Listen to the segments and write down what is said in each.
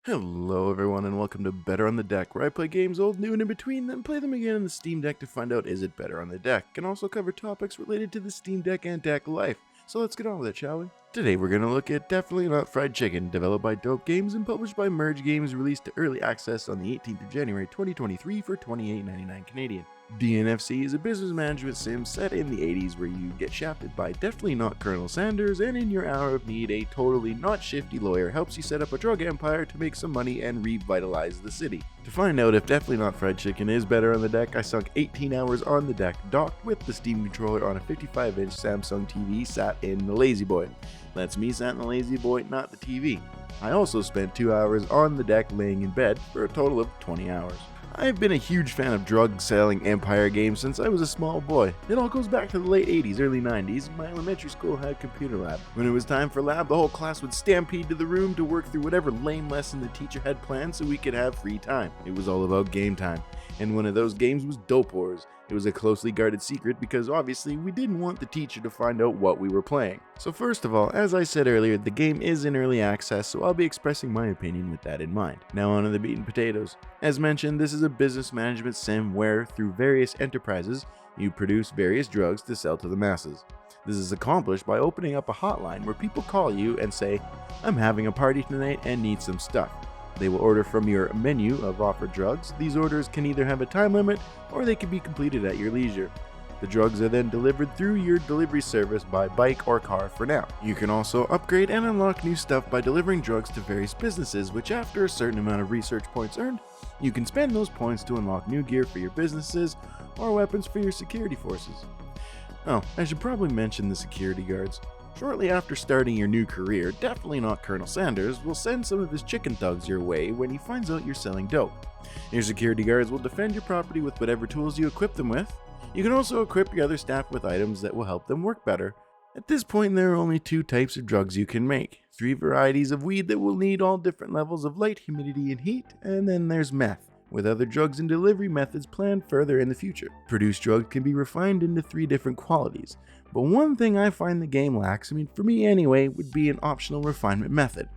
Hello everyone and welcome to Better on the Deck, where I play games old, new, and in between, then play them again on the Steam Deck to find out is it better on the deck, and also cover topics related to the Steam Deck and deck life. So let's get on with it, shall we? Today we're going to look at Definitely Not Fried Chicken, developed by Dope Games and published by Merge Games, released to early access on the 18th of January 2023 for $28.99 Canadian. DNFC is a business management sim set in the 80s where you get shafted by definitely not Colonel Sanders, and in your hour of need, a totally not shifty lawyer helps you set up a drug empire to make some money and revitalize the city. To find out if Definitely Not Fried Chicken is better on the deck, I sunk 18 hours on the deck, docked with the Steam controller on a 55-inch Samsung TV sat in the Lazy Boy. That's me sat in the Lazy Boy, not the TV. I also spent 2 hours on the deck laying in bed for a total of 20 hours. I've been a huge fan of drug-selling empire games since I was a small boy. It all goes back to the late 80s, early 90s. My elementary school had a computer lab. When it was time for lab, the whole class would stampede to the room to work through whatever lame lesson the teacher had planned so we could have free time. It was all about game time. And one of those games was Dope Wars. It was a closely guarded secret because obviously we didn't want the teacher to find out what we were playing. So first of all, as I said earlier, the game is in early access, so I'll be expressing my opinion with that in mind. Now on to the meat and potatoes. As mentioned, this is a business management sim where, through various enterprises, you produce various drugs to sell to the masses. This is accomplished by opening up a hotline where people call you and say, "I'm having a party tonight and need some stuff." They will order from your menu of offered drugs. These orders can either have a time limit or they can be completed at your leisure. The drugs are then delivered through your delivery service by bike or car for now. You can also upgrade and unlock new stuff by delivering drugs to various businesses, which after a certain amount of research points earned, you can spend those points to unlock new gear for your businesses or weapons for your security forces. Oh, I should probably mention the security guards. Shortly after starting your new career, Definitely Not Colonel Sanders will send some of his chicken thugs your way when he finds out you're selling dope. Your security guards will defend your property with whatever tools you equip them with. You can also equip your other staff with items that will help them work better. At this point, there are only 2 types of drugs you can make, 3 varieties of weed that will need all different levels of light, humidity, and heat, and then there's meth, with other drugs and delivery methods planned further in the future. Produced drugs can be refined into 3 different qualities, but one thing I find the game lacks, for me anyway, would be an optional refinement method.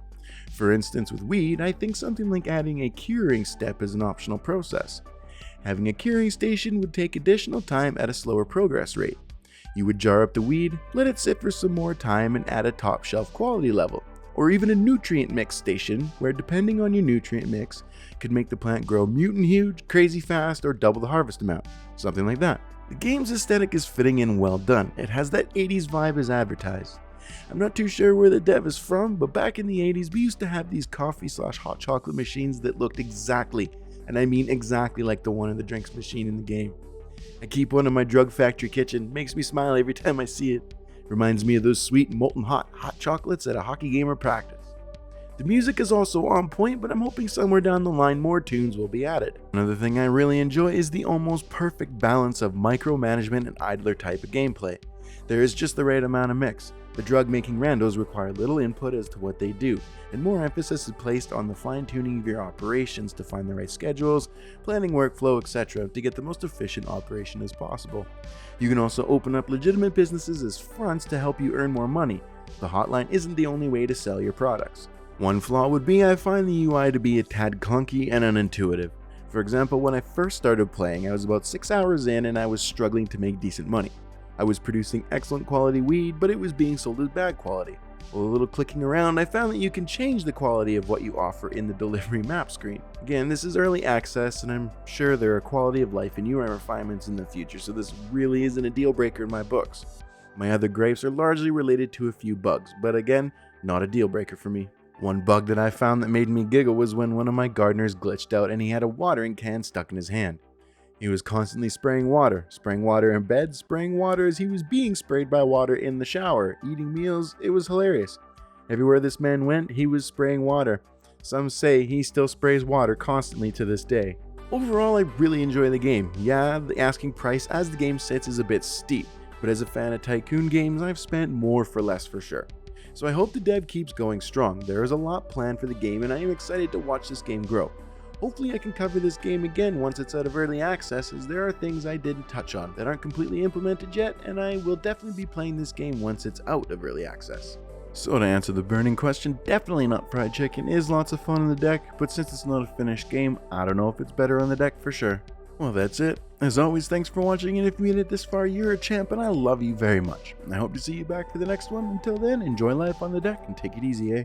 For instance, with weed, I think something like adding a curing step is an optional process. Having a curing station would take additional time at a slower progress rate. You would jar up the weed, let it sit for some more time, and add a top shelf quality level. Or even a nutrient mix station, where depending on your nutrient mix, could make the plant grow mutant huge, crazy fast, or double the harvest amount. Something like that. The game's aesthetic is fitting and well done. It has that 80s vibe as advertised. I'm not too sure where the dev is from, but back in the 80s we used to have these coffee/hot chocolate machines that looked exactly, and I mean exactly, like the one in the drinks machine in the game. I keep one in my drug factory kitchen. Makes me smile every time I see it. Reminds me of those sweet molten hot chocolates at a hockey game or practice. The music is also on point, but I'm hoping somewhere down the line more tunes will be added. Another thing I really enjoy is the almost perfect balance of micromanagement and idler type of gameplay. There is just the right amount of mix. The drug-making randos require little input as to what they do, and more emphasis is placed on the fine-tuning of your operations to find the right schedules, planning workflow, etc. to get the most efficient operation as possible. You can also open up legitimate businesses as fronts to help you earn more money. The hotline isn't the only way to sell your products. One flaw would be I find the UI to be a tad clunky and unintuitive. For example, when I first started playing, I was about 6 hours in and I was struggling to make decent money. I was producing excellent quality weed, but it was being sold as bad quality. With a little clicking around, I found that you can change the quality of what you offer in the delivery map screen. Again, this is early access, and I'm sure there are quality of life and UI refinements in the future, so this really isn't a deal breaker in my books. My other gripes are largely related to a few bugs, but again, not a deal breaker for me. One bug that I found that made me giggle was when one of my gardeners glitched out and he had a watering can stuck in his hand. He was constantly spraying water in bed, spraying water as he was being sprayed by water in the shower, eating meals. It was hilarious. Everywhere this man went, he was spraying water. Some say he still sprays water constantly to this day. Overall, I really enjoy the game. Yeah, the asking price as the game sits is a bit steep, but as a fan of tycoon games, I've spent more for less for sure. So I hope the dev keeps going strong. There is a lot planned for the game and I am excited to watch this game grow. Hopefully I can cover this game again once it's out of early access, as there are things I didn't touch on that aren't completely implemented yet, and I will definitely be playing this game once it's out of early access. So to answer the burning question, definitely not fried chicken. It is lots of fun on the deck, but since it's not a finished game, I don't know if it's better on the deck for sure. Well, that's it. As always, thanks for watching, and if you made it this far, you're a champ, and I love you very much. I hope to see you back for the next one. Until then, enjoy life on the deck, and take it easy, eh?